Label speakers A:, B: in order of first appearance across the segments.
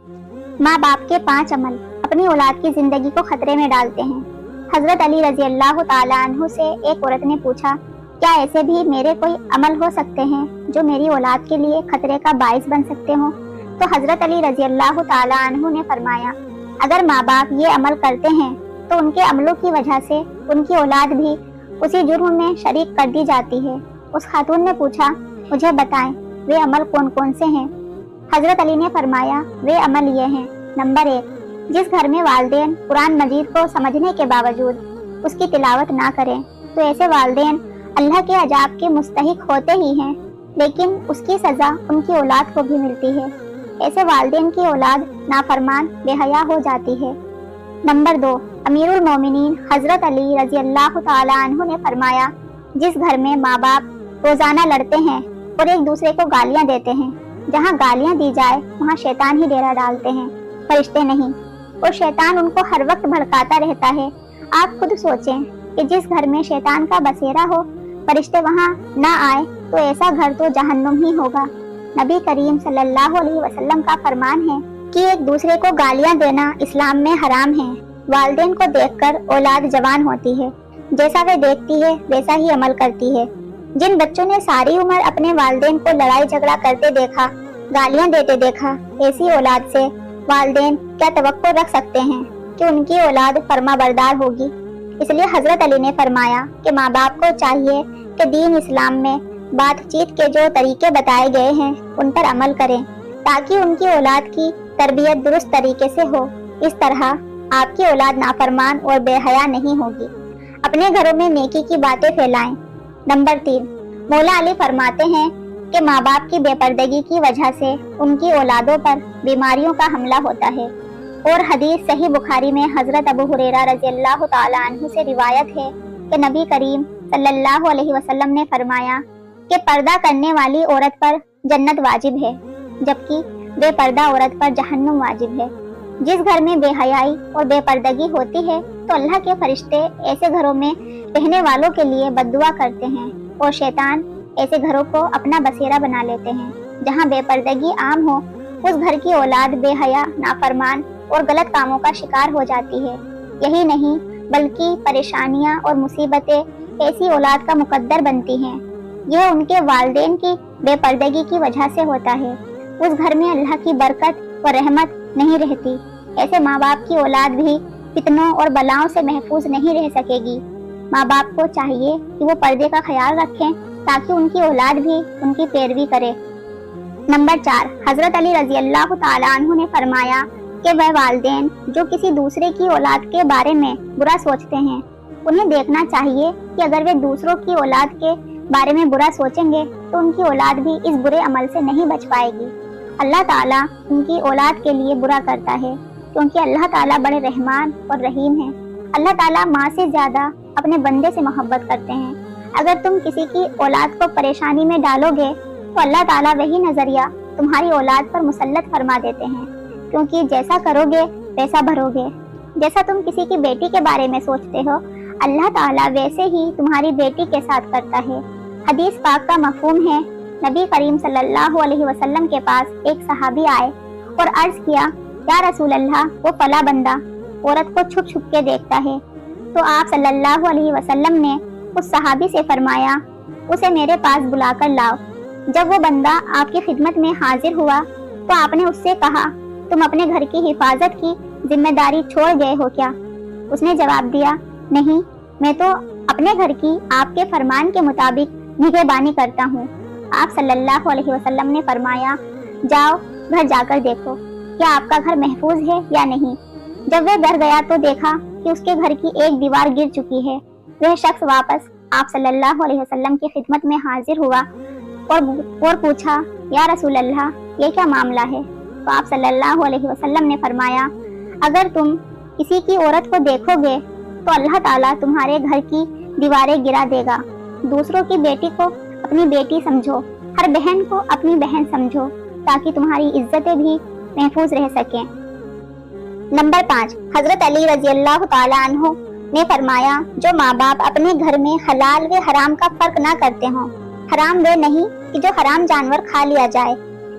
A: माँ बाप के 5 अमल अपनी औलाद की जिंदगी को खतरे में डालते हैं। हजरत अली रजी अल्लाह ताला अन्हु से एक औरत ने पूछा, क्या ऐसे भी मेरे कोई अमल हो सकते हैं जो मेरी औलाद के लिए खतरे का बाइस बन सकते हो? तो हजरत अली रजी अल्लाह ताला अन्हु ने फरमाया, अगर माँ बाप ये अमल करते हैं तो उनके अमलों की वजह से उनकी औलाद भी उसी जुर्म में शरीक कर दी जाती है। उस खातून ने पूछा, मुझे बताएं वे अमल कौन कौन से हैं? हजरत अली ने फरमाया, वे अमल ये हैं। नंबर 1, जिस घर में वालिदैन कुरान मजीद को समझने के बावजूद उसकी तिलावत ना करें तो ऐसे वालिदैन अल्लाह के अजाब के मुस्तहिक होते ही हैं, लेकिन उसकी सजा उनकी औलाद को भी मिलती है। ऐसे वालिदैन की औलाद नाफरमान बेहया हो जाती है। नंबर 2, अमीरुल मोमिनीन हजरत अली रजी अल्लाह ताला अन्हु ने फरमाया, जिस घर में माँ बाप रोजाना लड़ते हैं और एक दूसरे को गालियाँ देते हैं, जहाँ गालियाँ दी जाए वहाँ शैतान ही डेरा डालते हैं, फरिश्ते नहीं, और शैतान उनको हर वक्त भड़काता रहता है। आप खुद सोचें कि जिस घर में शैतान का बसेरा हो, फरिश्ते वहाँ ना आए तो ऐसा घर तो जहन्नुम ही होगा। नबी करीम सल्लल्लाहु अलैहि वसल्लम का फरमान है कि एक दूसरे को गालियाँ देना इस्लाम में हराम है। वालिदैन को देखकर औलाद जवान होती है, जैसा वे देखती है वैसा ही अमल करती है। जिन बच्चों ने सारी उम्र अपने वालिदैन को लड़ाई झगड़ा करते देखा, गालियाँ देते देखा, ऐसी औलाद से वालिदैन क्या तवक्को रख सकते हैं कि उनकी औलाद फर्माबरदार होगी? इसलिए हजरत अली ने फरमाया कि माँ बाप को चाहिए कि दीन इस्लाम में बातचीत के जो तरीके बताए गए हैं उन पर अमल करें, ताकि उनकी औलाद की तरबियत दुरुस्त तरीके से हो। इस तरह आपकी औलाद नाफरमान और बेहया नहीं होगी। अपने घरों में नेकी की बातें फैलाएं। नंबर 3, मौला अली फरमाते हैं कि माँ बाप की बेपर्दगी की वजह से उनकी औलादों पर बीमारियों का हमला होता है। और हदीस सही बुखारी में हजरत अबू हुरैरा रज़ी अल्लाह ताला अन्हु से रिवायत है कि नबी करीम सल्लल्लाहु अलैहि वसल्लम ने फरमाया कि पर्दा करने वाली औरत पर जन्नत वाजिब है, जबकि बेपर्दा औरत पर जहन्नुम वाजिब है। जिस घर में बेहयाई और बेपर्दगी होती है तो अल्लाह के फरिश्ते ऐसे घरों में रहने वालों के लिए बद्दुआ करते हैं और शैतान ऐसे घरों को अपना बसेरा बना लेते हैं। जहाँ बेपर्दगी आम हो, उस घर की औलाद बेहया, नाफरमान और गलत कामों का शिकार हो जाती है। यही नहीं बल्कि परेशानियाँ और मुसीबतें ऐसी औलाद का मुकद्दर बनती हैं। यह उनके वालिदैन की बेपर्दगी की वजह से होता है। उस घर में अल्लाह की बरकत और रहमत नहीं रहती। ऐसे माँ बाप की औलाद भी फितनों और बलाओं से महफूज नहीं रह सकेगी। माँ बाप को चाहिए कि वो पर्दे का ख्याल रखें ताकि उनकी औलाद भी उनकी पैरवी करे। नंबर 4, हजरत अली रजी अल्लाह ताला अन्हु ने फरमाया कि वह वालिदैन जो किसी दूसरे की औलाद के बारे में बुरा सोचते हैं, उन्हें देखना चाहिए कि अगर वे दूसरों की औलाद के बारे में बुरा सोचेंगे तो उनकी औलाद भी इस बुरे अमल से नहीं बच पाएगी। अल्लाह ताला उनकी औलाद के लिए बुरा करता है, क्योंकि अल्लाह ताला बड़े रहमान और रहीम हैं। अल्लाह ताला माँ से ज्यादा अपने बंदे से मोहब्बत करते हैं। अगर तुम किसी की औलाद को परेशानी में डालोगे तो अल्लाह ताला वही नजरिया तुम्हारी औलाद पर मुसल्लत फरमा देते हैं, क्योंकि जैसा करोगे वैसा भरोगे। जैसा तुम किसी की बेटी के बारे में सोचते हो, अल्लाह ताला वैसे ही तुम्हारी बेटी के साथ करता है। हदीस पाक का मफहूम है, नबी करीम सल्लल्लाहु अलैहि वसल्लम के पास एक सहाबी आए और अर्ज किया, या रसूल अल्लाह, वो फला बंदा औरत को छुप छुप के देखता है। तो आप सल्लल्लाहु अलैहि वसल्लम ने उस सहाबी से फरमाया, उसे मेरे पास बुलाकर लाओ। जब वो बंदा आपकी खिदमत में हाजिर हुआ तो आपने उससे कहा, तुम अपने घर की हिफाजत की जिम्मेदारी छोड़ गए हो क्या? उसने जवाब दिया, नहीं, मैं तो अपने घर की आपके फरमान के मुताबिक निगहबानी करता हूँ। आप सल्लल्लाहु अलैहि वसल्लम ने फरमाया, जाओ घर जाकर देखो क्या आपका घर महफूज है या नहीं। जब वह घर गया तो देखा कि उसके घर की एक दीवार गिर चुकी है। वह शख्स वापस आप सल्लल्लाहु अलैहि वसल्लम की खिदमत में हाजिर हुआ और पूछा, या रसूल अल्लाह, ये क्या मामला है? तो आप सल्लल्लाहु अलैहि वसल्लम ने फरमाया, अगर तुम किसी की औरत को देखोगे तो अल्लाह ताला तुम्हारे घर की दीवारें गिरा देगा। दूसरों की बेटी को अपनी बेटी समझो, हर बहन को अपनी बहन समझो, ताकि तुम्हारी इज्जतें भी महफूज रह सकें। नंबर 5, हजरत अली रजी अल्लाह ताला अन्हु ने फरमाया, जो माँ बाप अपने घर में हलाल व हराम का फर्क ना करते हों। हराम वे नहीं कि जो हराम जानवर खा लिया जाए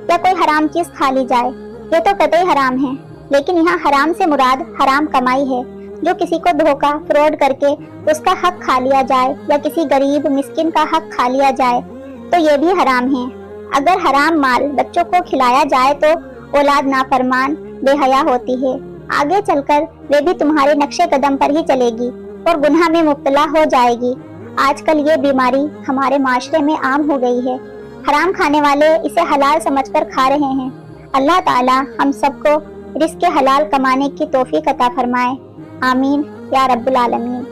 A: या कोई हराम चीज खा ली जाए, یہ تو قطعی حرام ہے، لیکن یہاں حرام سے مراد حرام کمائی ہے۔ جو کسی کو دھوکہ فراڈ کر کے اس کا حق کھا لیا جائے یا کسی غریب مسکین کا حق کھا لیا جائے تو یہ بھی حرام ہے۔ اگر حرام مال بچوں کو کھلایا جائے تو اولاد نافرمان بے حیا ہوتی ہے، آگے چل کر وہ بھی تمہارے نقش قدم پر ہی چلے گی اور گناہ میں مبتلا ہو جائے گی۔ آج کل یہ بیماری ہمارے معاشرے میں عام ہو گئی ہے، حرام کھانے والے اسے حلال سمجھ کر کھا رہے ہیں۔ اللہ تعالی ہم سب کو رزق حلال کمانے کی توفیق عطا فرمائے، آمین یا رب العالمین۔